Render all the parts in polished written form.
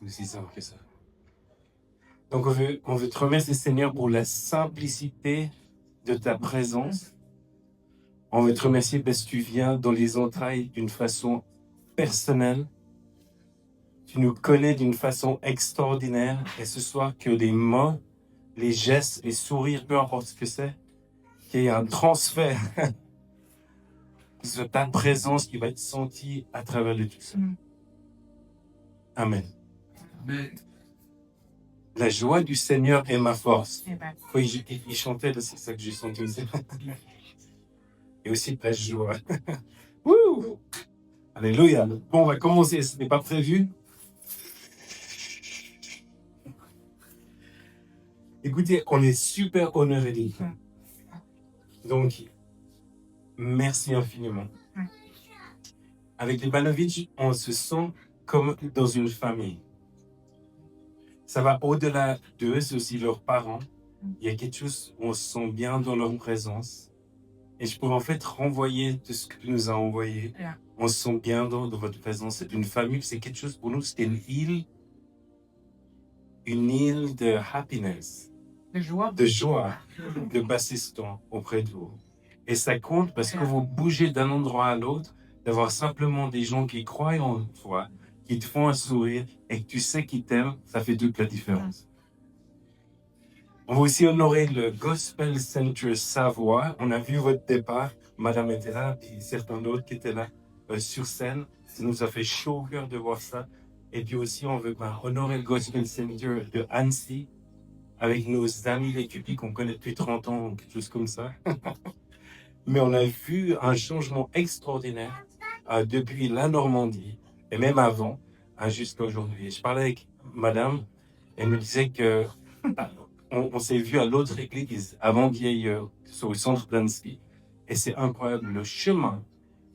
aussi simple que ça. Donc, on veut te remercier, Seigneur, pour la simplicité de ta présence. On veut te remercier parce que tu viens dans les entrailles d'une façon personnelle. Tu nous connais d'une façon extraordinaire. Et ce soir, que les mots, les gestes, les sourires, peu importe ce que c'est, qu'il y ait un transfert de ta présence qui va être senti à travers de tout ça. Amen. Amen. La joie du Seigneur est ma force. Amen. Oui, il chantait, c'est ça que j'ai senti aussi. Et aussi la joie. Wouh! Alléluia. Bon, on va commencer, ce n'est pas prévu. Écoutez, on est super honorés d'être là. Donc, merci infiniment. Avec les Banovic, on se sent comme dans une famille. Ça va au-delà d'eux, c'est aussi leurs parents. Il y a quelque chose où on se sent bien dans leur présence. Et je pourrais en fait renvoyer tout ce que tu nous as envoyé. Yeah. On se sent bien dans votre présence. C'est une famille, c'est quelque chose pour nous, c'était une île de happiness, De joie. de joie, de passer ce temps auprès de vous. Et ça compte parce que vous bougez d'un endroit à l'autre, d'avoir simplement des gens qui croient en toi, qui te font un sourire et que tu sais qu'ils t'aiment, ça fait toute la différence. On va aussi honorer le Gospel Center Savoie. On a vu votre départ. Madame était là, puis certains d'autres qui étaient là sur scène. Ça nous a fait chaud au cœur de voir ça. Et puis aussi, on veut honorer le Gospel Center de Annecy avec nos amis les Cupis qu'on connaît depuis 30 ans, ou quelque chose comme ça. Mais on a vu un changement extraordinaire depuis la Normandie, et même avant, jusqu'à aujourd'hui. Je parlais avec madame, elle me disait que on s'est vu à l'autre église avant qu'il y ait sur le centre d'Annecy. Et c'est incroyable, le chemin,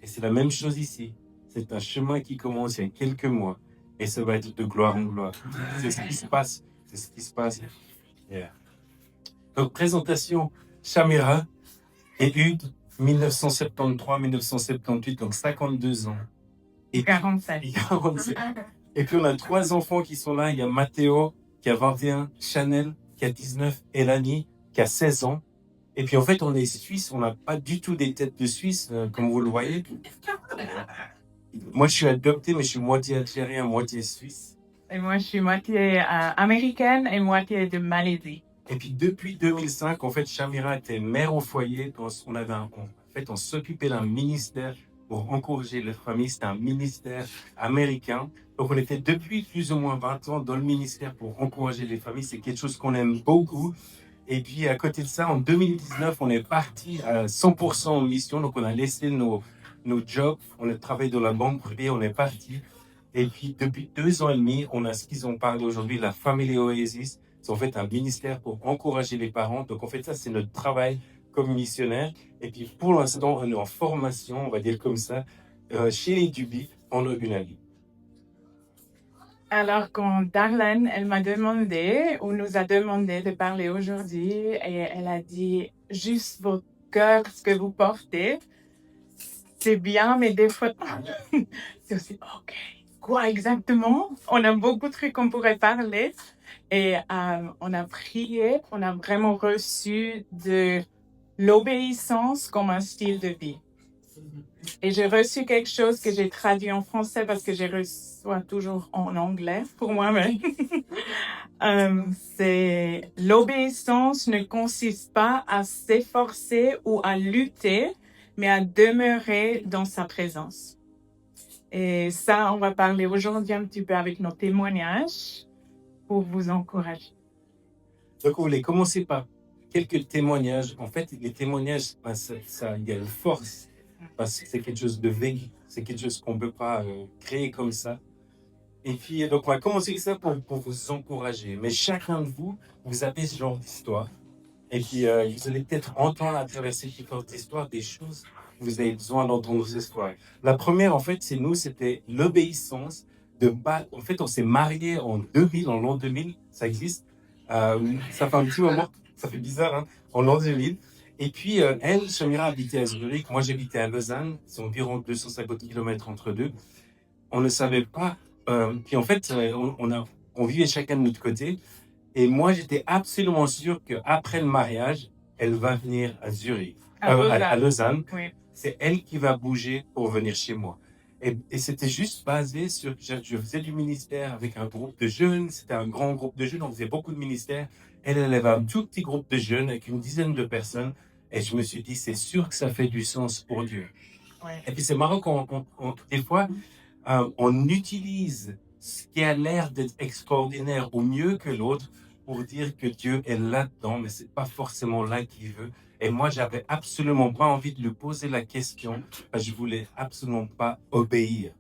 et c'est la même chose ici, c'est un chemin qui commence il y a quelques mois, et ça va être de gloire en gloire. C'est ce qui se passe, c'est ce qui se passe. Yeah. Donc, présentation, Shamira et Hugues, 1973-1978, donc 52 ans. Et 47. 47. Et puis on a 3 enfants qui sont là. Il y a Mathéo qui a 21, Chanel qui a 19, Elani qui a 16 ans. Et puis en fait on est Suisse, on n'a pas du tout des têtes de Suisse, comme vous le voyez. Moi je suis adopté, mais je suis moitié algérien, moitié suisse. Et moi, je suis moitié américaine et moitié de Malaisie. Et puis depuis 2005, en fait, Shamira était mère au foyer. On s'occupait d'un ministère pour encourager les familles. C'était un ministère américain. Donc on était depuis plus ou moins 20 ans dans le ministère pour encourager les familles. C'est quelque chose qu'on aime beaucoup. Et puis à côté de ça, en 2019, on est parti à 100% en mission. Donc on a laissé nos jobs. On a travaillé dans la banque privée. On est parti. Et puis depuis 2 ans et demi, on a ce qu'ils ont parlé aujourd'hui, la Family Oasis. C'est en fait un ministère pour encourager les parents. Donc en fait, ça, c'est notre travail comme missionnaire. Et puis pour l'instant, on est en formation, on va dire comme ça, chez les Dubis, pendant une année. Alors, quand Darlene, elle m'a demandé, ou nous a demandé de parler aujourd'hui, et elle a dit, juste vos cœurs, ce que vous portez, c'est bien, mais des fois, c'est aussi, OK, quoi exactement? On a beaucoup de trucs qu'on pourrait parler. Et on a prié, on a vraiment reçu de l'obéissance comme un style de vie. Et j'ai reçu quelque chose que j'ai traduit en français parce que j'ai reçu toujours en anglais pour moi-même. C'est l'obéissance ne consiste pas à s'efforcer ou à lutter, mais à demeurer dans sa présence. Et ça, on va parler aujourd'hui un petit peu avec nos témoignages pour vous encourager. Donc on voulait commencer par quelques témoignages. En fait, les témoignages, il y a une force, parce que c'est quelque chose de vécu, c'est quelque chose qu'on ne peut pas créer comme ça. Et puis, donc on va commencer ça pour vous encourager. Mais chacun de vous, vous avez ce genre d'histoire. Et puis, vous allez peut-être entendre à travers ces différentes histoires des choses que vous avez besoin d'entendre ces histoires. La première, en fait, c'était l'obéissance. En fait, on s'est mariés en 2000, en l'an 2000, ça existe. Ça fait un petit moment, ça fait bizarre, hein, en l'an 2000. Et puis, elle, Shamira, habitait à Zurich, moi j'habitais à Lausanne, c'est environ 250 km entre deux. On ne savait pas. Puis en fait, on vivait chacun de notre côté. Et moi, j'étais absolument sûr qu'après le mariage, elle va venir à Zurich, à Lausanne. Oui. C'est elle qui va bouger pour venir chez moi. Et c'était juste basé sur que je faisais du ministère avec un groupe de jeunes. C'était un grand groupe de jeunes. On faisait beaucoup de ministères. Elle avait un tout petit groupe de jeunes avec une dizaine de personnes. Et je me suis dit, c'est sûr que ça fait du sens pour Dieu. Ouais. Et puis c'est marrant des fois, on utilise ce qui a l'air d'être extraordinaire ou mieux que l'autre pour dire que Dieu est là-dedans, mais c'est pas forcément là qu'il veut. Et moi, j'avais absolument pas envie de lui poser la question, parce que je voulais absolument pas obéir.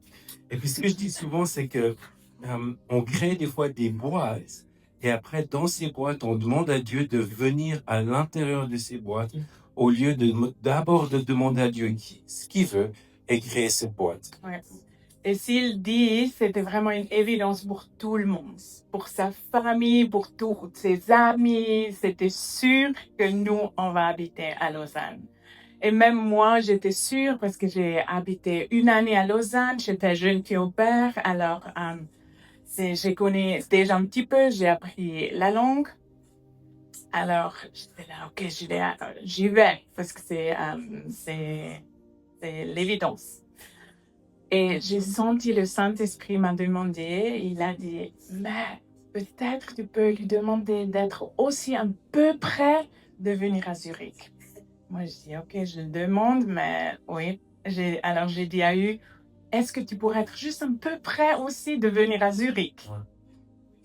Et puis ce que je dis souvent, c'est que on crée des fois des boîtes, et après dans ces boîtes, on demande à Dieu de venir à l'intérieur de ces boîtes, au lieu d'abord de demander à Dieu ce qu'il veut et créer cette boîte. Ouais. Et s'il dit, c'était vraiment une évidence pour tout le monde, pour sa famille, pour tous ses amis. C'était sûr que nous, on va habiter à Lausanne. Et même moi, j'étais sûre parce que j'ai habité une année à Lausanne. J'étais jeune fille au père. Alors, je connais déjà un petit peu. J'ai appris la langue. Alors, j'étais là, ok, j'y vais parce que c'est l'évidence. Et j'ai senti le Saint-Esprit m'a demandé, il a dit, mais peut-être tu peux lui demander d'être aussi un peu près de venir à Zurich. Moi, je dis, ok, je le demande, mais oui. Alors, j'ai dit à eux, est-ce que tu pourrais être juste un peu près aussi de venir à Zurich?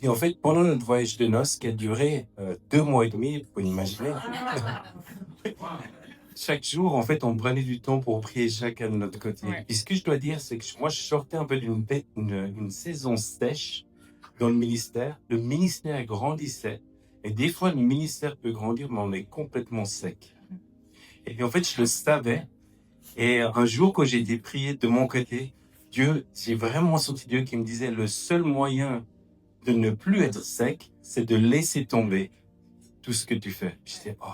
Et en fait, pendant notre voyage de noces qui a duré 2 mois et demi, vous pouvez imaginer, chaque jour, en fait, on prenait du temps pour prier chacun de notre côté. Ouais. Et ce que je dois dire, c'est que moi, je sortais un peu d'une saison sèche dans le ministère. Le ministère grandissait. Et des fois, le ministère peut grandir, mais on est complètement sec. Et puis, en fait, je le savais. Et un jour, quand j'ai été prié de mon côté, j'ai vraiment senti Dieu qui me disait, le seul moyen de ne plus être sec, c'est de laisser tomber tout ce que tu fais. Je disais, oh.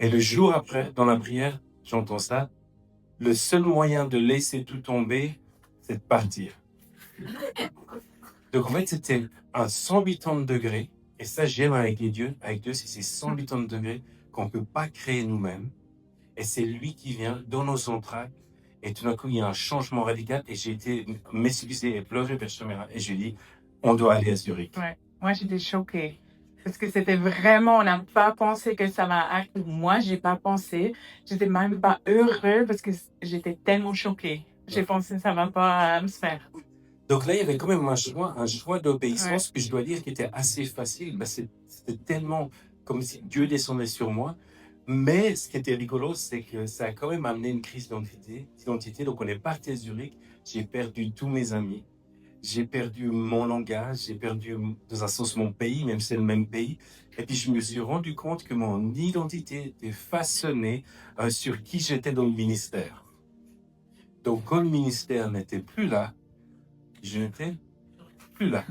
Et le jour après, dans la prière, j'entends ça. Le seul moyen de laisser tout tomber, c'est de partir. Donc en fait, c'était un 180 degrés. Et ça, j'aime avec Dieu, c'est ces 180 degrés qu'on ne peut pas créer nous-mêmes. Et c'est lui qui vient dans nos entrailles. Et tout d'un coup, il y a un changement radical. Et j'ai été m'excuser et pleurer vers Chamera. Et je lui ai dit, on doit aller à Zurich. Ouais. Moi, j'étais choquée. Parce que c'était vraiment, on n'a pas pensé que ça va arriver. Moi, j'ai pas pensé. J'étais même pas heureuse parce que j'étais tellement choquée. J'ai pensé que ça va pas se faire. Donc là, il y avait quand même un choix d'obéissance que je dois dire qui était assez facile. Ben, c'était tellement comme si Dieu descendait sur moi. Mais ce qui était rigolo, c'est que ça a quand même amené une crise d'identité. Donc on est parti à Zurich. J'ai perdu tous mes amis. J'ai perdu mon langage. J'ai perdu, dans un sens, mon pays, même si c'est le même pays. Et puis je me suis rendu compte que mon identité était façonnée sur qui j'étais dans le ministère. Donc quand le ministère n'était plus là, je n'étais plus là.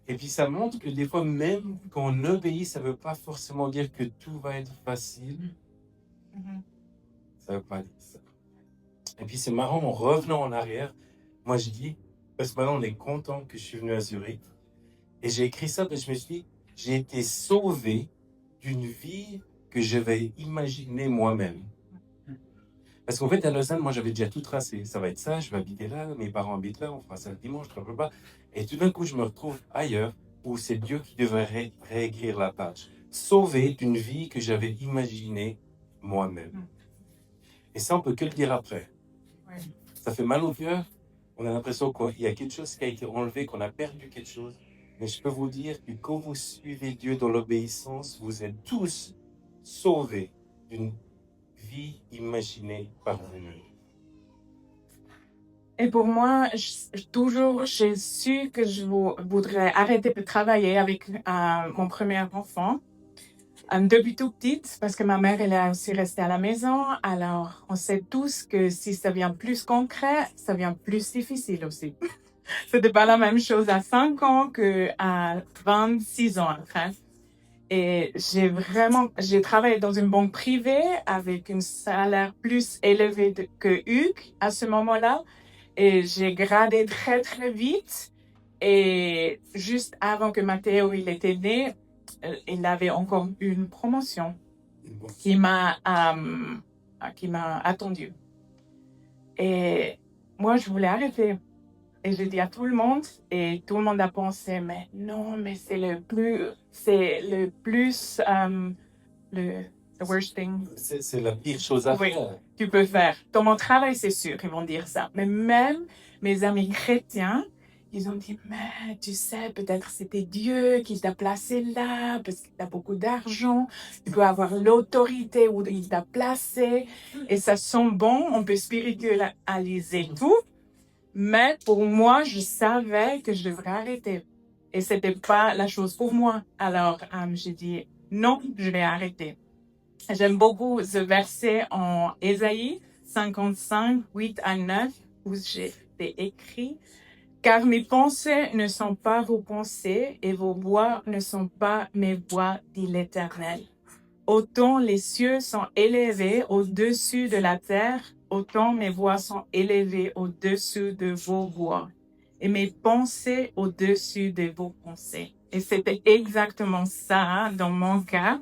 Et puis ça montre que des fois, même quand on obéit, ça ne veut pas forcément dire que tout va être facile. Ça veut pas dire ça. Et puis c'est marrant, en revenant en arrière, moi je dis, parce que maintenant on est content que je suis venu à Zurich. Et j'ai écrit ça parce que je me suis dit, j'ai été sauvé d'une vie que je vais imaginer moi-même. Parce qu'en fait, à Lausanne, moi, j'avais déjà tout tracé. Ça va être ça, je vais habiter là, mes parents habitent là, on fera ça le dimanche, je ne pas. Et tout d'un coup, je me retrouve ailleurs, où c'est Dieu qui devrait réécrire la page. Sauvé d'une vie que j'avais imaginée moi-même. Et ça, on peut que le dire après. Ouais. Ça fait mal au cœur. On a l'impression qu'il y a quelque chose qui a été enlevé, qu'on a perdu quelque chose. Mais je peux vous dire que quand vous suivez Dieu dans l'obéissance, vous êtes tous sauvés d'une vie imaginée par vous-même. Et pour moi, j'ai su que je voudrais arrêter de travailler avec mon premier enfant. Depuis tout petite, parce que ma mère, elle est aussi restée à la maison. Alors, on sait tous que si ça devient plus concret, ça devient plus difficile aussi. C'était pas la même chose à 5 ans qu'à 26 ans après. Et j'ai travaillé dans une banque privée avec un salaire plus élevé que Hugues à ce moment-là. Et j'ai gradé très, très vite. Et juste avant que Matteo il était né, il avait encore une promotion qui m'a attendu. Et moi, je voulais arrêter. Et j'ai dit à tout le monde, et tout le monde a pensé, mais non, mais c'est le plus, the worst thing. C'est la pire chose à Oui, faire. tu peux faire. Dans mon travail, c'est sûr, ils vont dire ça. Mais même mes amis chrétiens, ils ont dit, mais tu sais, peut-être c'était Dieu qui t'a placé là, parce qu'il a beaucoup d'argent, tu peux avoir l'autorité où il t'a placé, et ça sent bon, on peut spiritualiser tout. Mais pour moi, je savais que je devrais arrêter. Et c'était pas la chose pour moi. Alors, j'ai dit, non, je vais arrêter. J'aime beaucoup ce verset en Ésaïe 55, 8 à 9, où j'ai écrit, « Car mes pensées ne sont pas vos pensées, et vos voies ne sont pas mes voies, dit l'Éternel. Autant les cieux sont élevés au-dessus de la terre, autant mes voies sont élevées au-dessus de vos voies, et mes pensées au-dessus de vos pensées. » Et c'était exactement ça dans mon cas.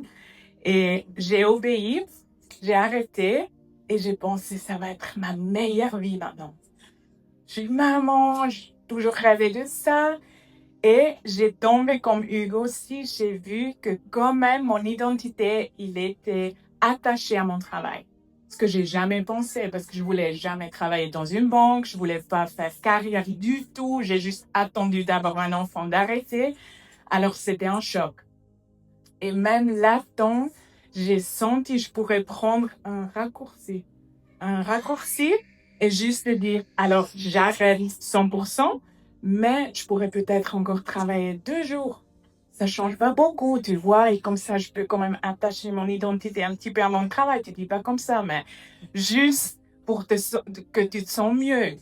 Et j'ai obéi, j'ai arrêté, et j'ai pensé, ça va être ma meilleure vie maintenant. Je suis maman, j'ai toujours rêvé de ça. Et j'ai tombé comme Hugo aussi, j'ai vu que quand même mon identité, il était attaché à mon travail. Ce que j'ai jamais pensé, parce que je voulais jamais travailler dans une banque, je voulais pas faire carrière du tout, j'ai juste attendu d'avoir un enfant d'arrêter. Alors c'était un choc. Et même là-dedans, j'ai senti que je pourrais prendre un raccourci. Un raccourci et juste dire, alors j'arrête 100%, mais je pourrais peut-être encore travailler 2 jours. Ça change pas beaucoup, tu vois, et comme ça, je peux quand même attacher mon identité un petit peu à mon travail. Tu dis pas comme ça, mais juste pour que tu te sens mieux.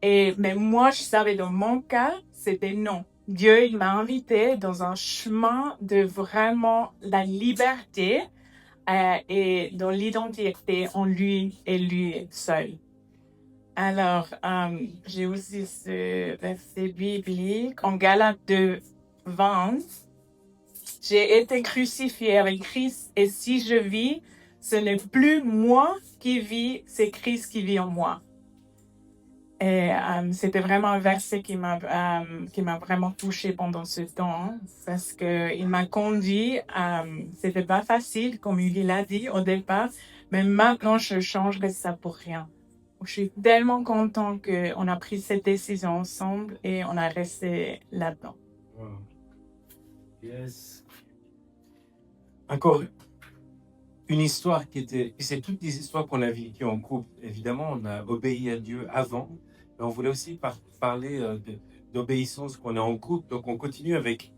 Mais moi, je savais dans mon cas, c'était non. Dieu, il m'a invité dans un chemin de vraiment la liberté et dans l'identité en lui et lui seul. Alors, j'ai aussi ce verset biblique en Galates 2, 20. J'ai été crucifié avec Christ et si je vis, ce n'est plus moi qui vis, c'est Christ qui vit en moi. Et c'était vraiment un verset qui m'a vraiment touchée pendant ce temps, parce que il m'a conduit. C'était pas facile, comme il l'a dit au départ, mais maintenant je changerai ça pour rien. Je suis tellement contente qu'on a pris cette décision ensemble et on a resté là-dedans. Wow. Yes. Encore une histoire qui était... C'est toutes les histoires qu'on a vécues en couple. Évidemment, on a obéi à Dieu avant, mais on voulait aussi parler d'obéissance qu'on est en couple. Donc, on continue avec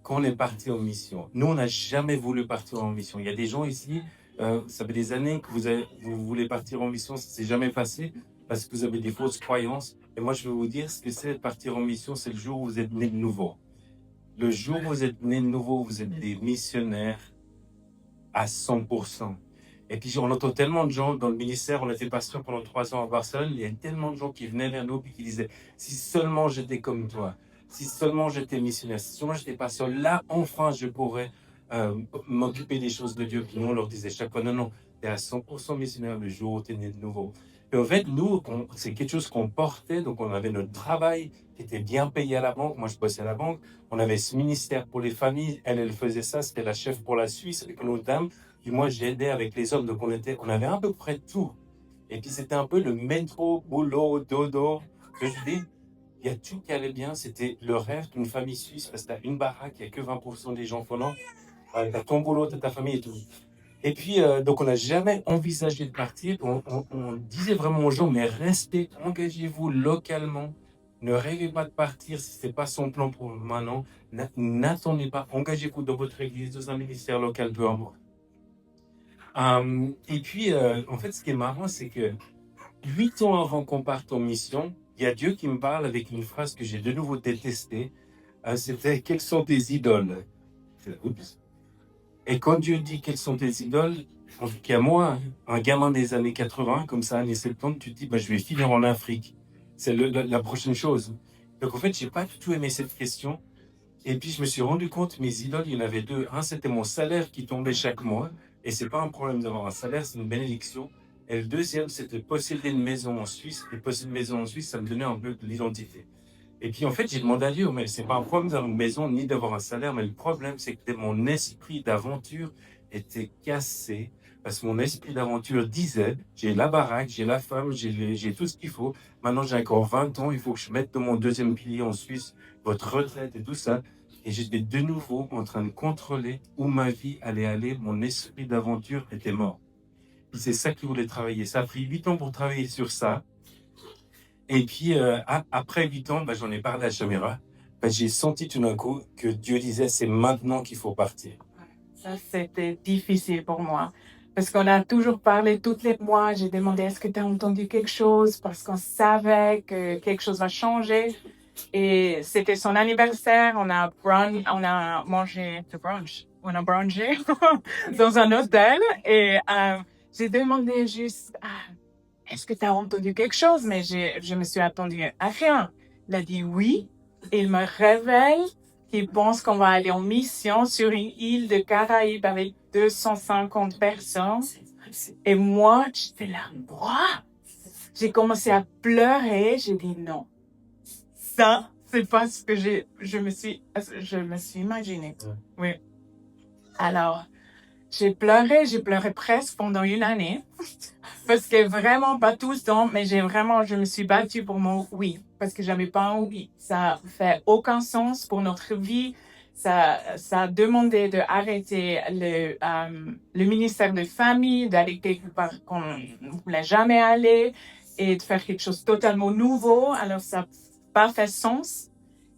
quand on est parti en mission. Nous, on n'a jamais voulu partir en mission. Il y a des gens ici, ça fait des années que vous voulez partir en mission, ça ne s'est jamais passé parce que vous avez des fausses croyances. Et moi, je vais vous dire, ce que c'est de partir en mission, c'est le jour où vous êtes né de nouveau. Le jour où vous êtes né de nouveau, vous êtes des missionnaires à 100%. Et puis, on entend tellement de gens dans le ministère, on était pasteur pendant 3 ans à Barcelone, il y a tellement de gens qui venaient vers nous et qui disaient, si seulement j'étais comme toi, si seulement j'étais missionnaire, si seulement j'étais pasteur, là, enfin, je pourrais m'occuper des choses de Dieu. Puis nous, on leur disait chaque fois, non, non, tu es à 100% missionnaire le jour où tu es né de nouveau. Et en fait, nous, c'est quelque chose qu'on portait, donc on avait notre travail qui était bien payé à la banque. Moi, je bossais à la banque. On avait ce ministère pour les familles. Elle faisait ça, c'était la chef pour la Suisse avec une autre dame. Puis moi, j'aidais avec les hommes, donc on avait à peu près tout. Et puis c'était un peu le métro, boulot, dodo. Je dis, il y a tout qui allait bien. C'était le rêve d'une famille suisse, parce que t'as une baraque, il n'y a que 20% des gens pendant. T'as ton boulot, t'as ta famille et tout. Et puis, donc on n'a jamais envisagé de partir. On disait vraiment aux gens, mais restez, engagez-vous localement. Ne rêvez pas de partir si ce n'est pas son plan pour maintenant. N'attendez pas, engagez-vous dans votre église, dans un ministère local, peu importe. Et puis, en fait, ce qui est marrant, c'est que 8 ans avant qu'on parte en mission, il y a Dieu qui me parle avec une phrase que j'ai de nouveau détestée. C'était « Quelles sont tes idoles ?» Oups. Et quand Dieu dit « Quelles sont tes idoles ?» En tout cas, moi, un gamin des années 80, comme ça, années 70, tu te dis bah, « Je vais finir en Afrique. » C'est la prochaine chose. Donc, en fait, j'ai pas du tout aimé cette question. Et puis, je me suis rendu compte, mes idoles, il y en avait deux. Un, c'était mon salaire qui tombait chaque mois. Et c'est pas un problème d'avoir un salaire, c'est une bénédiction. Et le deuxième, c'était posséder une maison en Suisse. Et posséder une maison en Suisse, ça me donnait un peu de l'identité. Et puis, en fait, j'ai demandé à Dieu, mais c'est pas un problème d'avoir une maison ni d'avoir un salaire, mais le problème, c'est que mon esprit d'aventure était cassé. Parce que mon esprit d'aventure disait, j'ai la baraque, j'ai la femme, j'ai tout ce qu'il faut. Maintenant, j'ai encore 20 ans, il faut que je mette dans mon deuxième pilier en Suisse, votre retraite et tout ça. Et j'étais de nouveau en train de contrôler où ma vie allait aller. Mon esprit d'aventure était mort. Puis c'est ça qui voulait travailler. Ça a pris 8 ans pour travailler sur ça. Et puis, après 8 ans, j'en ai parlé à Shamira. J'ai senti tout d'un coup que Dieu disait, c'est maintenant qu'il faut partir. Ça, c'était difficile pour moi. Parce qu'on a toujours parlé tous les mois. J'ai demandé, est-ce que tu as entendu quelque chose? Parce qu'on savait que quelque chose va changer. Et c'était son anniversaire. On a mangé le brunch. On a brunché dans un hôtel. Et j'ai demandé juste, est-ce que tu as entendu quelque chose? Mais je me suis attendue à rien. Il a dit oui. Il me réveille. Il pense qu'on va aller en mission sur une île de Caraïbes avec 250 personnes. Et moi, j'étais là, quoi? J'ai commencé à pleurer. J'ai dit non. Ça, c'est pas ce que je me suis imaginé. Oui. Alors, j'ai pleuré presque pendant une année. Parce que vraiment, pas tout le temps, mais je me suis battue pour mon oui. Parce que j'avais pas un oui. Ça fait aucun sens pour notre vie. Ça a demandé d'arrêter le ministère de famille, d'aller quelque part qu'on ne voulait jamais aller et de faire quelque chose de totalement nouveau. Alors, ça n'a pas fait sens.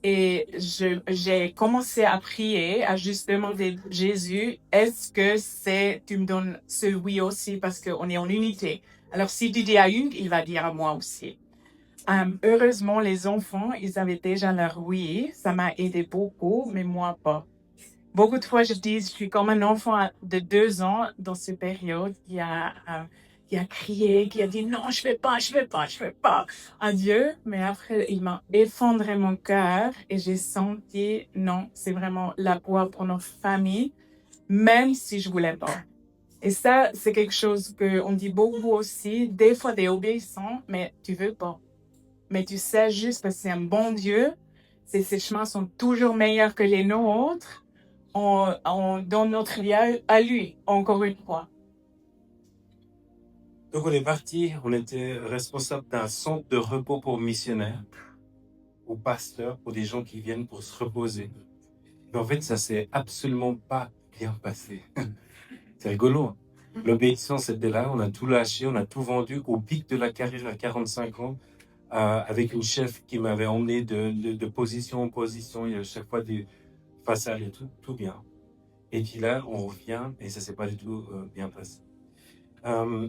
Et j'ai commencé à prier, à juste demander à Jésus, est-ce que tu me donnes ce oui aussi parce qu'on est en unité. Alors, si tu dis à Hugues, il va dire à moi aussi. Heureusement, les enfants, ils avaient déjà leur oui. Ça m'a aidé beaucoup, mais moi pas. Beaucoup de fois, je dis, je suis comme un enfant de 2 ans dans cette période qui a crié, qui a dit non, je ne fais pas à Dieu. Mais après, il m'a effondré mon cœur et j'ai senti, non, c'est vraiment la voie pour notre famille, même si je voulais pas. Et ça, c'est quelque chose qu'on dit beaucoup aussi. Des fois, t'es obéissant, mais tu veux pas. Mais tu sais juste parce que c'est un bon Dieu. Ses chemins sont toujours meilleurs que les nôtres. On donne notre vie à lui, encore une fois. Donc, on est parti, on était responsable d'un centre de repos pour missionnaires, pour pasteurs, pour des gens qui viennent pour se reposer. Mais en fait, ça s'est absolument pas bien passé. C'est rigolo. Hein? L'obéissance était là, on a tout lâché, on a tout vendu au pic de la carrière à 45 ans, avec une chef qui m'avait emmené de position en position. Il y a chaque fois des façades et tout bien. Et puis là, on revient et ça s'est pas du tout bien passé.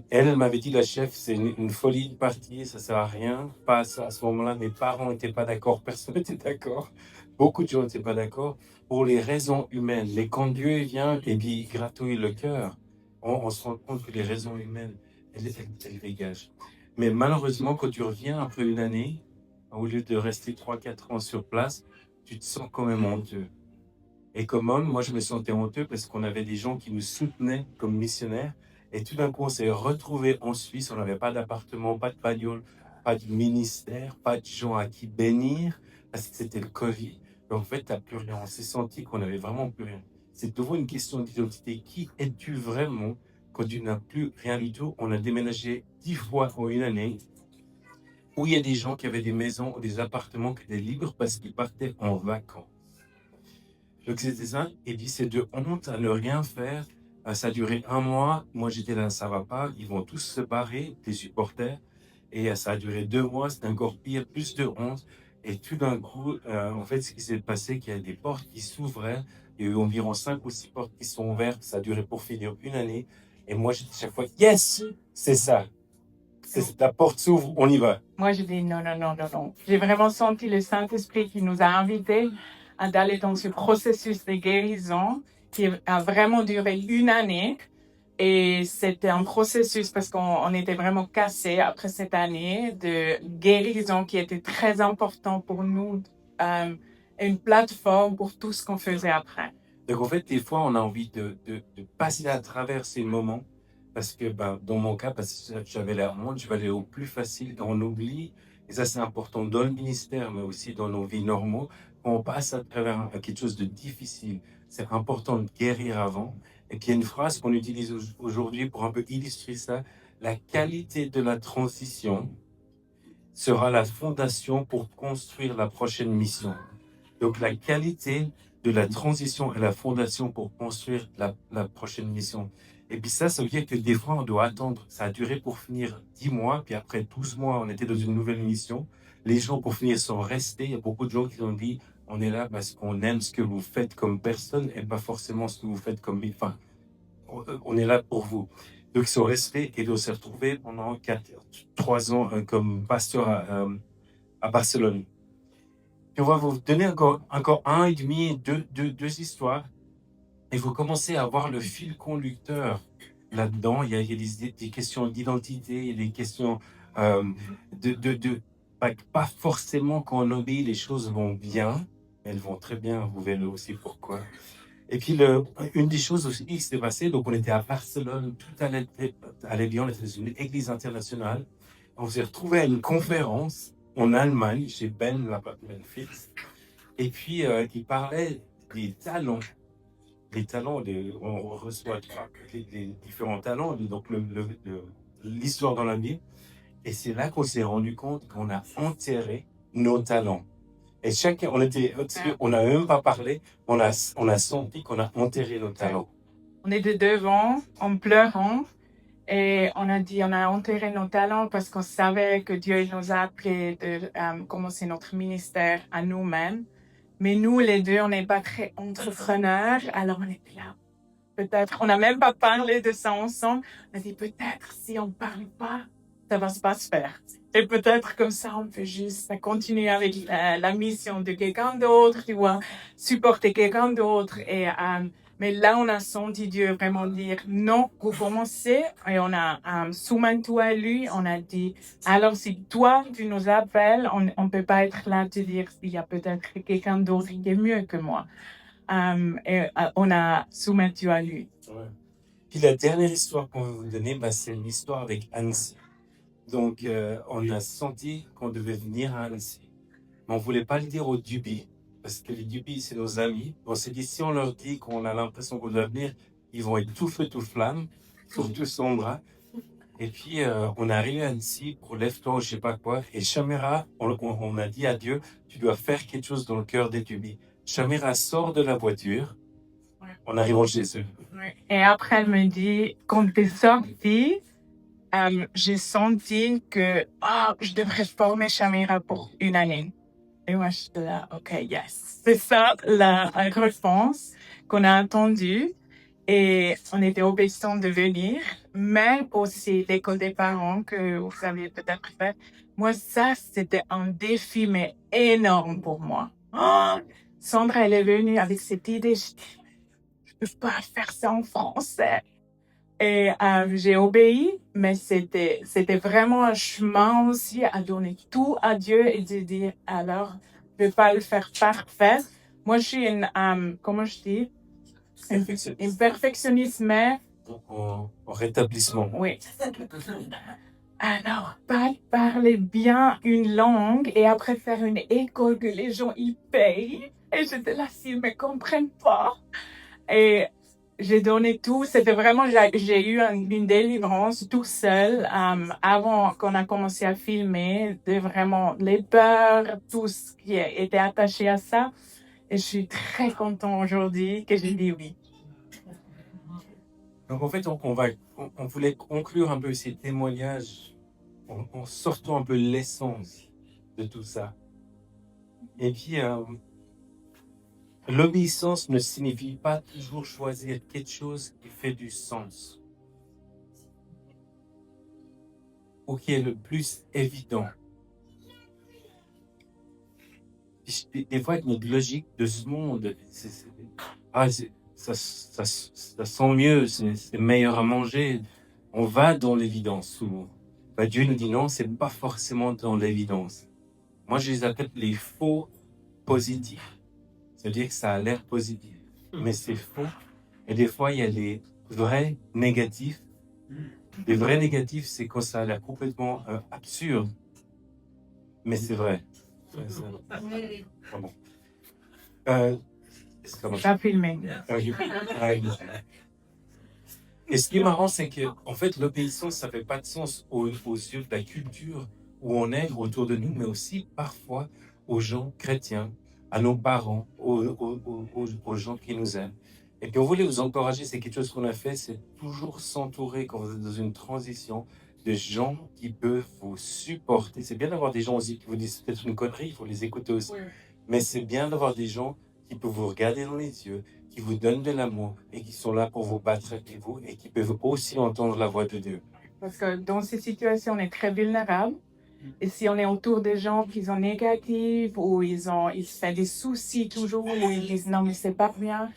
Elle m'avait dit, la chef, c'est une folie de partir, ça sert à rien. Pas à ce moment-là, mes parents n'étaient pas d'accord, personne n'était d'accord. Beaucoup de gens n'étaient pas d'accord pour les raisons humaines. Et quand Dieu vient et puis il gratouille le cœur, on se rend compte que les raisons humaines, elles dégagent. Mais malheureusement, quand tu reviens après une année, au lieu de rester 3-4 ans sur place, tu te sens quand même honteux. Et comme homme, moi, je me sentais honteux parce qu'on avait des gens qui nous soutenaient comme missionnaires. Et tout d'un coup, on s'est retrouvés en Suisse. On n'avait pas d'appartement, pas de bagnole, pas de ministère, pas de gens à qui bénir parce que c'était le Covid. Et en fait, tu n'as plus rien. On s'est senti qu'on n'avait vraiment plus rien. C'est toujours une question d'identité. Qui es-tu vraiment quand tu n'as plus rien du tout? On a déménagé 10 fois en une année où il y a des gens qui avaient des maisons ou des appartements qui étaient libres parce qu'ils partaient en vacances. Donc c'était ça, et puis c'est de honte à ne rien faire. Ça a duré 1 mois, moi j'étais là, ça va pas, ils vont tous se barrer, les supporters, et ça a duré 2 mois, c'était encore pire, plus de honte. Et tout d'un coup, en fait, ce qui s'est passé, qu'il y a des portes qui s'ouvraient, il y a eu environ 5 ou 6 portes qui sont ouvertes, ça a duré pour finir une année, et moi j'étais chaque fois, yes, c'est ça, la porte s'ouvre, on y va. Moi, je dis non, non, non, non, non. J'ai vraiment senti le Saint-Esprit qui nous a invités d'aller dans ce processus de guérison qui a vraiment duré une année. Et c'était un processus parce qu'on était vraiment cassés après cette année de guérison qui était très important pour nous, une plateforme pour tout ce qu'on faisait après. Donc, en fait, des fois, on a envie de passer à travers ces moments parce que, ben, dans mon cas, parce que j'avais la honte, je vais aller au plus facile, on oublie, et ça, c'est important dans le ministère, mais aussi dans nos vies normaux, quand on passe à travers quelque chose de difficile, c'est important de guérir avant. Et puis, il y a une phrase qu'on utilise aujourd'hui pour un peu illustrer ça, la qualité de la transition sera la fondation pour construire la prochaine mission. Donc, la qualité de la transition est la fondation pour construire la prochaine mission. Et puis ça veut dire que des fois, on doit attendre. Ça a duré pour finir 10 mois, puis après 12 mois, on était dans une nouvelle mission. Les gens, pour finir, sont restés. Il y a beaucoup de gens qui ont dit, on est là parce qu'on aime ce que vous faites comme personne et pas forcément ce que vous faites comme... Enfin, on est là pour vous. Donc, ils sont restés et on s'est retrouvés pendant 3 ans comme pasteur à Barcelone. Et on va vous donner encore un et demi, deux histoires. Et vous commencez à voir le fil conducteur là-dedans. Il y a des questions d'identité, il y a des questions pas forcément quand on obéit, les choses vont bien. Elles vont très bien, vous verrez aussi pourquoi. Et puis, une des choses aussi qui s'est passée, donc on était à Barcelone, tout allait bien, on était dans une église internationale. On s'est retrouvé à une conférence en Allemagne, chez Ben, là-bas, Ben Fitz. Et puis, il parlait des talents. Les talents, on reçoit les différents talents, donc l'histoire dans la Bible. Et c'est là qu'on s'est rendu compte qu'on a enterré nos talents. Et chacun, on n'a même pas parlé, on a senti qu'on a enterré nos talents. On était devant, en pleurant, et on a dit, on a enterré nos talents parce qu'on savait que Dieu nous a appelés de commencer notre ministère à nous-mêmes. Mais nous, les deux, on n'est pas très entrepreneurs, alors on était là. Peut-être, on n'a même pas parlé de ça ensemble. On a dit, peut-être, si on ne parle pas, ça va pas se faire. Et peut-être comme ça, on peut juste continuer avec la mission de quelqu'un d'autre, tu vois, supporter quelqu'un d'autre. Mais là, on a senti Dieu vraiment dire non, vous commencez. Et on a soumis à lui. On a dit, alors si toi, tu nous appelles, on ne peut pas être là te dire il y a peut-être quelqu'un d'autre qui est mieux que moi. On a soumis à lui. Ouais. Puis la dernière histoire qu'on va vous donner, c'est une histoire avec Annecy. Donc, on a senti qu'on devait venir à Annecy. Mais on ne voulait pas le dire aux Duby, parce que les Duby, c'est nos amis. On s'est dit, si on leur dit qu'on a l'impression qu'on doit venir, ils vont être tout feu, tout flamme, surtout Sandra. Et puis, on est arrivé à Annecy pour lève-toi, je sais pas quoi. Et Chamira, on a dit à Dieu, tu dois faire quelque chose dans le cœur des Duby. Chamira sort de la voiture en arrivant chez eux. Et après, elle me dit, quand tu es sortie, j'ai senti que je devrais former Chamira pour une année. Et moi, je suis là, OK, yes. C'est ça la réponse qu'on a attendue. Et on était obéissants de venir, mais aussi l'école des parents que vous avez peut-être fait. Moi, ça, c'était un défi, mais énorme pour moi. Sandra, elle est venue avec cette idée, je dis, je peux pas faire ça en français. Et j'ai obéi, mais c'était vraiment un chemin aussi à donner tout à Dieu et de dire, alors, je ne peux pas le faire parfait. Moi, je suis comment je dis? Une perfectionniste, mais... En rétablissement. Oui. Alors, parler bien une langue et après faire une école que les gens y payent. Et j'étais là, s'ils ne me comprennent pas. Et j'ai donné tout. C'était vraiment, j'ai eu une délivrance tout seul avant qu'on a commencé à filmer, de vraiment les peurs, tout ce qui était attaché à ça. Et je suis très contente aujourd'hui que j'ai dit oui. Donc en fait, on voulait conclure un peu ces témoignages en sortant un peu l'essence de tout ça. Et puis, l'obéissance ne signifie pas toujours choisir quelque chose qui fait du sens ou qui est le plus évident. Des fois, avec notre logique de ce monde, ça sent mieux, c'est meilleur à manger. On va dans l'évidence souvent. Bah, Dieu nous dit non, c'est pas forcément dans l'évidence. Moi, je les appelle les faux positifs. C'est-à-dire que ça a l'air positif, mais c'est faux. Et des fois, il y a les vrais négatifs. Les vrais négatifs, c'est quand ça a l'air complètement absurde, mais c'est vrai. Pardon. Ça marche. Pas filmé. Et ce qui est marrant, c'est que, en fait, l'obéissance, ça fait pas de sens aux yeux de la culture où on est autour de nous, mais aussi parfois aux gens chrétiens, à nos parents, aux gens qui nous aiment. Et puis, on voulait vous encourager, c'est quelque chose qu'on a fait, c'est toujours s'entourer quand vous êtes dans une transition de gens qui peuvent vous supporter. C'est bien d'avoir des gens aussi qui vous disent c'est peut-être une connerie, il faut les écouter aussi. Mais c'est bien d'avoir des gens qui peuvent vous regarder dans les yeux, qui vous donnent de l'amour et qui sont là pour vous battre avec vous et qui peuvent aussi entendre la voix de Dieu. Parce que dans ces situations, on est très vulnérable. Et si on est autour des gens qui sont négatifs ou ils se font des soucis toujours ou ils disent non mais c'est pas bien,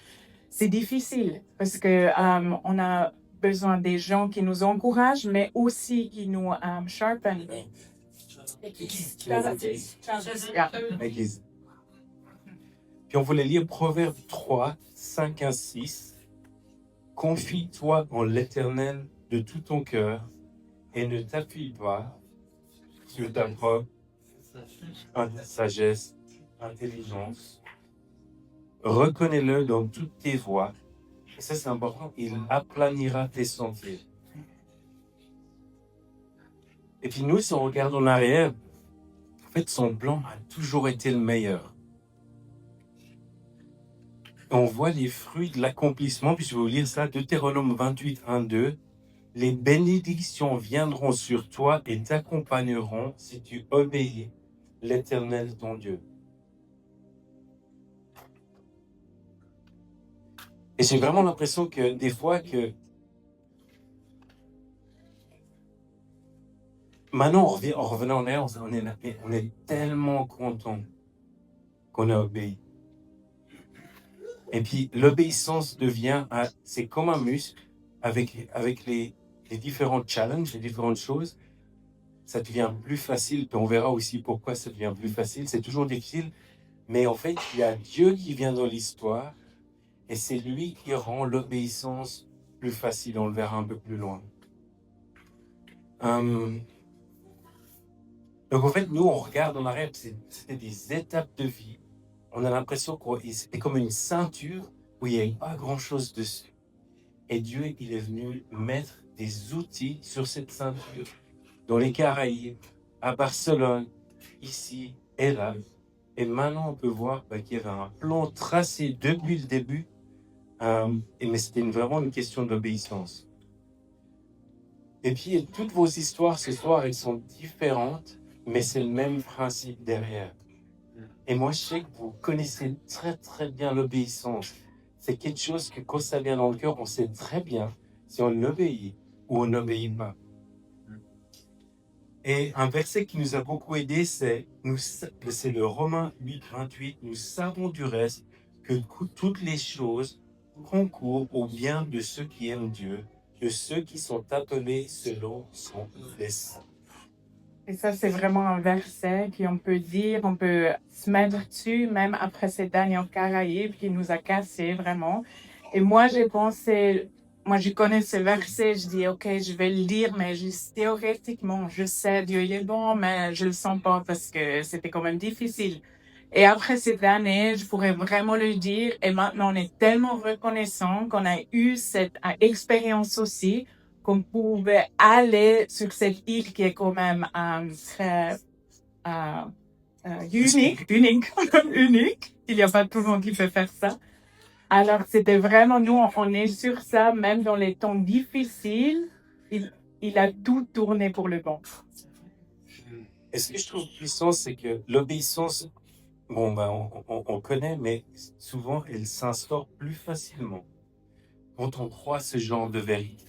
c'est difficile parce que on a besoin des gens qui nous encouragent mais aussi qui nous sharpen. Église. Puis on voulait lire Proverbe 3, 5 à 6. Confie-toi en l'Éternel de tout ton cœur et ne t'appuie pas sur ta propre sagesse, intelligence. Reconnais-le dans toutes tes voies. Et ça, c'est important. Il aplanira tes sentiers. Et puis nous, si on regarde en arrière, en fait, son plan a toujours été le meilleur. On voit les fruits de l'accomplissement, puis je vais vous lire ça, Deutéronome 28, 1, 2. Les bénédictions viendront sur toi et t'accompagneront si tu obéis l'Éternel ton Dieu. Et j'ai vraiment l'impression que des fois que maintenant en revenant en air, on est tellement content qu'on a obéi. Et puis l'obéissance devient, c'est comme un muscle avec les différents challenges, les différentes choses. Ça devient plus facile. Puis on verra aussi pourquoi ça devient plus facile. C'est toujours difficile, mais en fait, il y a Dieu qui vient dans l'histoire et c'est lui qui rend l'obéissance plus facile. On le verra un peu plus loin. Donc en fait, nous, on regarde en arrière, c'était des étapes de vie. On a l'impression que c'était comme une ceinture où il n'y avait pas grand-chose dessus. Et Dieu, il est venu mettre des outils sur cette ceinture, dans les Caraïbes, à Barcelone, ici et là. Et maintenant, on peut voir qu'il y avait un plan tracé depuis le début, mais c'était vraiment une question d'obéissance. Et puis, toutes vos histoires ce soir, elles sont différentes, mais c'est le même principe derrière. Et moi, je sais que vous connaissez très, très bien l'obéissance. C'est quelque chose que quand ça vient dans le cœur, on sait très bien si on obéit ou on n'obéit pas. Et un verset qui nous a beaucoup aidé, c'est le Romains 8, 28. Nous savons du reste que toutes les choses concourent au bien de ceux qui aiment Dieu, de ceux qui sont appelés selon son dessein. Et ça, c'est vraiment un verset qu'on peut dire, on peut se mettre dessus, même après cette année en Caraïbes qui nous a cassés vraiment. Et moi, j'ai pensé, moi, je connais ce verset, je dis, OK, je vais le lire, mais juste théoriquement, je sais, Dieu, il est bon, mais je le sens pas parce que c'était quand même difficile. Et après cette année, je pourrais vraiment le dire. Et maintenant, on est tellement reconnaissant qu'on a eu cette expérience aussi, qu'on pouvait aller sur cette île qui est quand même très unique. Il n'y a pas tout le monde qui peut faire ça. Alors, c'était vraiment, nous, on est sur ça, même dans les temps difficiles, il a tout tourné pour le bon. Et ce que je trouve puissant, c'est que l'obéissance, on connaît, mais souvent, elle s'instaure plus facilement quand on croit ce genre de vérité,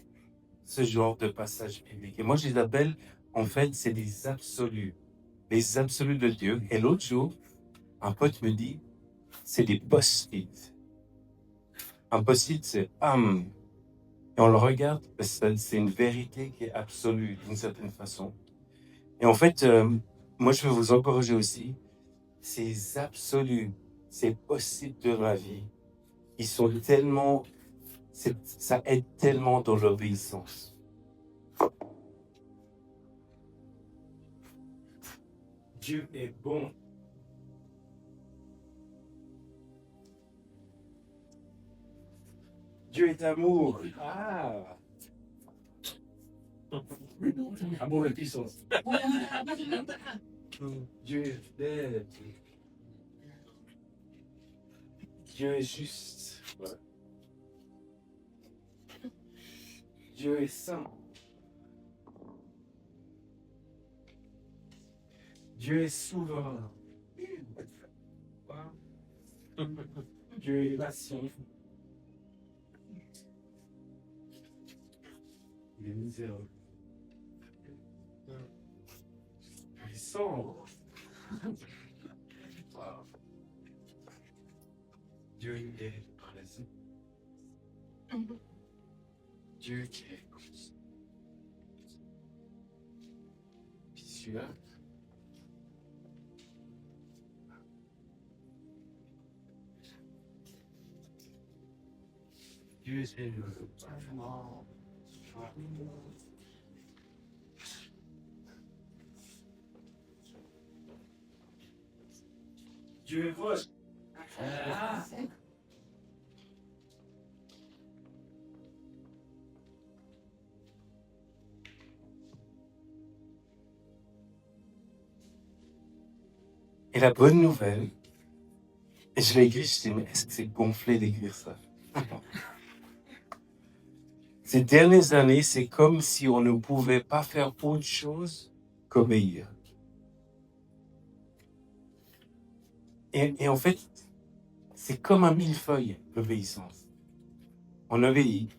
ce genre de passage biblique. Et moi, je les appelle, en fait, c'est des absolus de Dieu. Et l'autre jour, un pote me dit, c'est des post-it. Un post-it, c'est âme. Et on le regarde, c'est une vérité qui est absolue d'une certaine façon. Et en fait, moi, je veux vous encourager aussi. Ces absolus, ces possibles de la vie, ils sont tellement, ça aide tellement dans l'obéissance. Dieu est bon. Dieu est amour. Ah! Amour et puissance. Dieu est fidèle. Dieu est juste. Dieu est saint. Dieu est souverain. Dieu est patient. Il est misérable. Puissant. Dieu est présent. Dieu qui est visuel. Dieu est le Dieu est proche. Et la bonne nouvelle, et je l'ai écrit, je dis, mais est-ce que c'est gonflé d'écrire ça? Ces dernières années, c'est comme si on ne pouvait pas faire autre chose qu'obéir. Et en fait, c'est comme un millefeuille, l'obéissance. On obéit.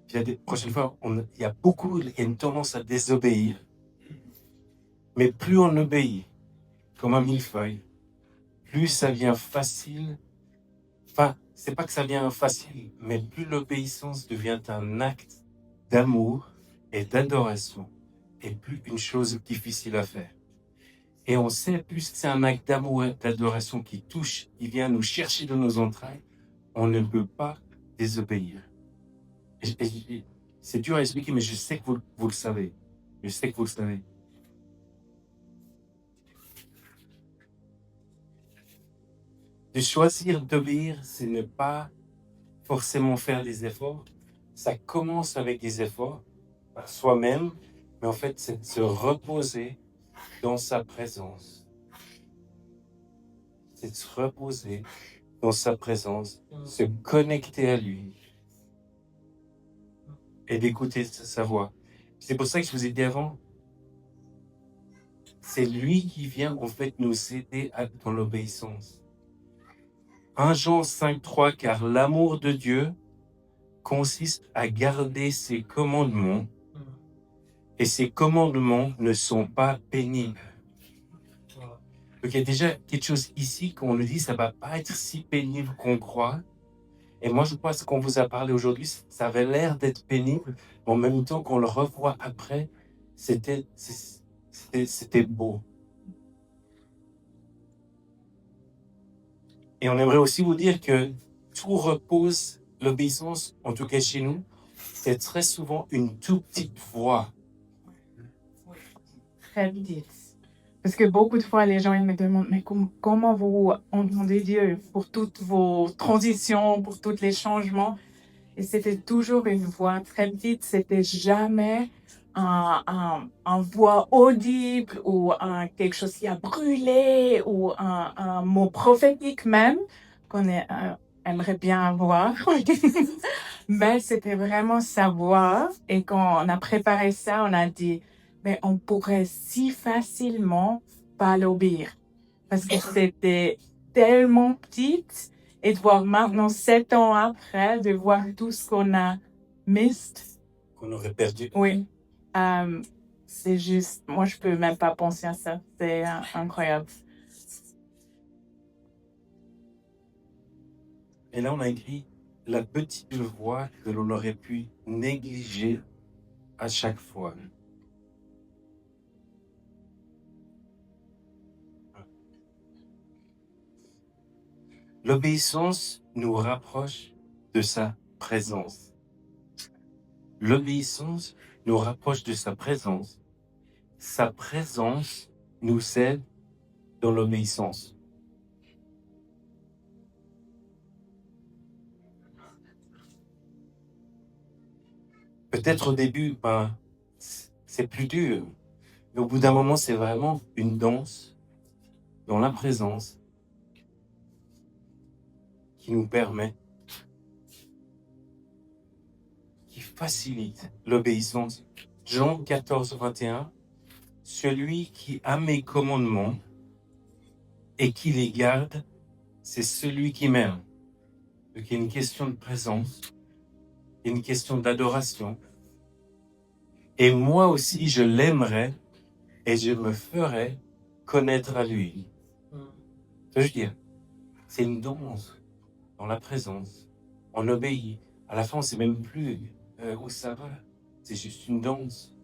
Puis il y a des prochaines fois, il y a une tendance à désobéir. Mais plus on obéit, comme un millefeuille, plus ça vient facile. Enfin, c'est pas que ça vient facile, mais plus l'obéissance devient un acte d'amour et d'adoration, et plus une chose difficile à faire. Et on sait, plus c'est un acte d'amour et d'adoration qui touche, qui vient nous chercher dans nos entrailles, on ne peut pas désobéir. C'est dur à expliquer, mais je sais que vous le savez. Je sais que vous le savez. De choisir d'obéir, c'est ne pas forcément faire des efforts. Ça commence avec des efforts par soi-même, mais en fait, c'est de se reposer dans sa présence. C'est de se reposer dans sa présence, se connecter à lui et d'écouter sa voix. C'est pour ça que je vous ai dit avant, c'est lui qui vient en fait nous aider dans l'obéissance. 1 Jean 5,3, car l'amour de Dieu consiste à garder ses commandements, et ces commandements ne sont pas pénibles. Donc il y a déjà quelque chose ici qu'on nous dit, ça va pas être si pénible qu'on croit. Et moi, je crois que ce qu'on vous a parlé aujourd'hui, ça avait l'air d'être pénible, mais en même temps qu'on le revoit après, c'était beau. Et on aimerait aussi vous dire que tout repose, l'obéissance, en tout cas chez nous, c'est très souvent une toute petite voix. Très vite. Parce que beaucoup de fois, les gens ils me demandent, mais comment vous entendez Dieu pour toutes vos transitions, pour tous les changements? Et c'était toujours une voix très petite, c'était jamais un voix audible ou quelque chose qui a brûlé ou un mot prophétique même qu'on aimerait bien avoir. Mais c'était vraiment sa voix. Et quand on a préparé ça, on a dit, mais on pourrait si facilement pas l'obéir. Parce que c'était tellement petite. Et de voir maintenant, 7 ans après, de voir tout ce qu'on a missed. Qu'on aurait perdu. Oui. C'est juste, moi, je peux même pas penser à ça. C'est incroyable. Et là, on a écrit la petite voix que l'on aurait pu négliger à chaque fois. L'obéissance nous rapproche de sa présence. L'obéissance nous rapproche de sa présence. Sa présence nous aide dans l'obéissance. Peut-être au début, c'est plus dur. Mais au bout d'un moment, c'est vraiment une danse dans la présence qui nous permet, qui facilite l'obéissance. Jean 14, 21, celui qui a mes commandements et qui les garde, c'est celui qui m'aime. Donc il y a une question de présence, il y a une question d'adoration. Et moi aussi, je l'aimerai et je me ferai connaître à lui. Ça veut dire, c'est une danse dans la présence. On obéit. À la fin, on ne sait même plus où ça va. C'est juste une danse.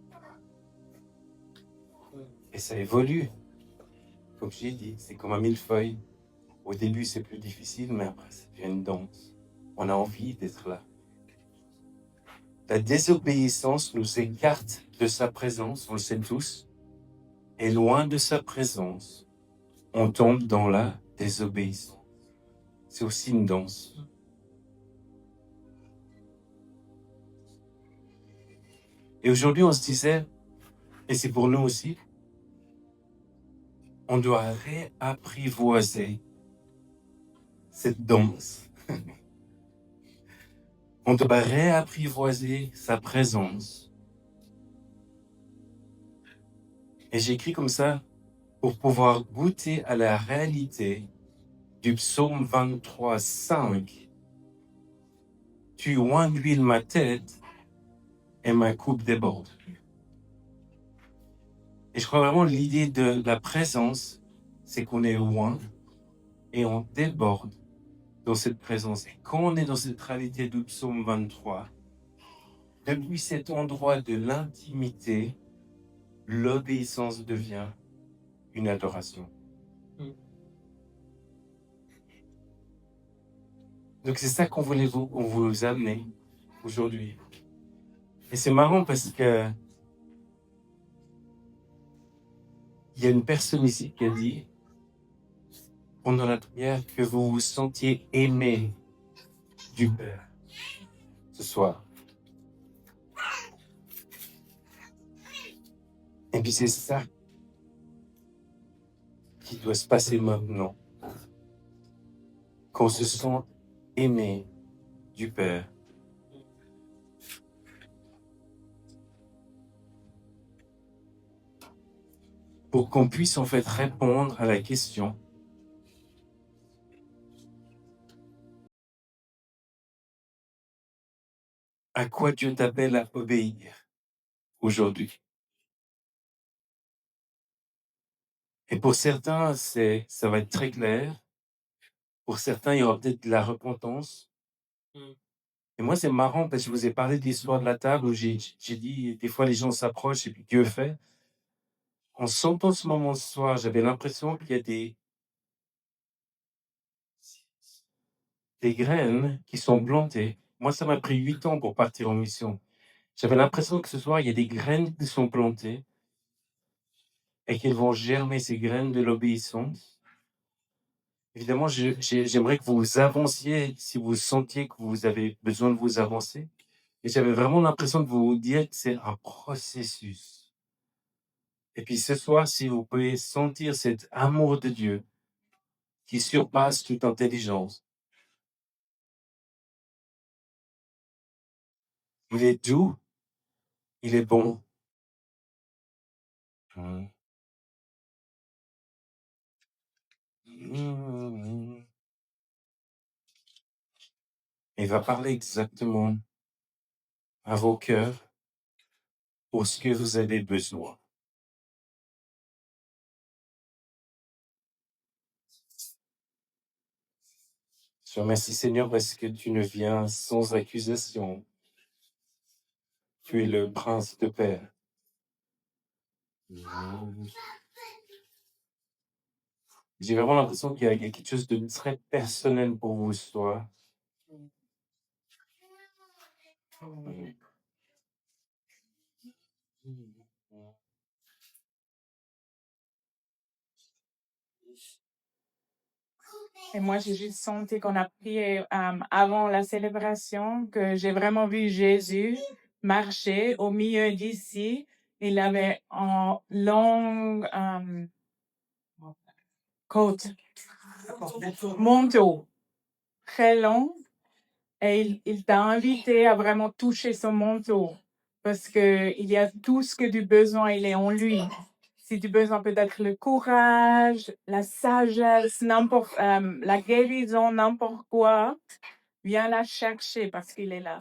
Et ça évolue. Comme j'ai dit, c'est comme un millefeuille. Au début, c'est plus difficile, mais après, ça devient une danse. On a envie d'être là. La désobéissance nous écarte de sa présence, on le sait tous. Et loin de sa présence, on tombe dans la désobéissance. C'est aussi une danse. Et aujourd'hui, on se disait, et c'est pour nous aussi, on doit réapprivoiser cette danse. On doit réapprivoiser sa présence. Et j'écris comme ça pour pouvoir goûter à la réalité du psaume 23, 5. Tu oins d'huile ma tête et ma coupe déborde. Et je crois vraiment l'idée de la présence, c'est qu'on est loin et on déborde dans cette présence. Et quand on est dans cette réalité du psaume 23, depuis cet endroit de l'intimité, l'obéissance devient une adoration. Donc c'est ça qu'on voulait vous amener aujourd'hui. Et c'est marrant parce que il y a une personne ici qui a dit pendant la prière que vous vous sentiez aimé du Père ce soir. Et puis c'est ça qui doit se passer maintenant. Qu'on se sente aimé du Père. Pour qu'on puisse en fait répondre à la question à quoi Dieu t'appelle à obéir aujourd'hui. Et pour certains, ça va être très clair. Pour certains, il y aura peut-être de la repentance. Et moi, c'est marrant parce que je vous ai parlé de l'histoire de la table où j'ai dit, des fois, les gens s'approchent et puis Dieu fait. En sentant ce moment ce soir, j'avais l'impression qu'il y a des graines qui sont plantées. Moi, ça m'a pris 8 ans pour partir en mission. J'avais l'impression que ce soir, il y a des graines qui sont plantées et qu'elles vont germer, ces graines de l'obéissance. Évidemment, j'aimerais que vous avanciez si vous sentiez que vous avez besoin de vous avancer. Et j'avais vraiment l'impression de vous dire que c'est un processus. Et puis ce soir, si vous pouvez sentir cet amour de Dieu qui surpasse toute intelligence, il est doux, il est bon. Il va parler exactement à vos cœurs pour ce que vous avez besoin. Je te remercie, Seigneur, parce que tu ne viens sans accusation. Tu es le prince de paix. J'ai vraiment l'impression qu'il y a quelque chose de très personnel pour vous ce soir. Et moi, j'ai juste senti qu'on a prié avant la célébration, que j'ai vraiment vu Jésus marcher au milieu d'ici. Il avait un long coat, manteau, très long. Et il t'a invité à vraiment toucher son manteau parce qu'il y a tout ce que tu as besoin, il est en lui. Si tu as besoin peut-être le courage, la sagesse, la guérison, n'importe quoi, viens la chercher parce qu'il est là.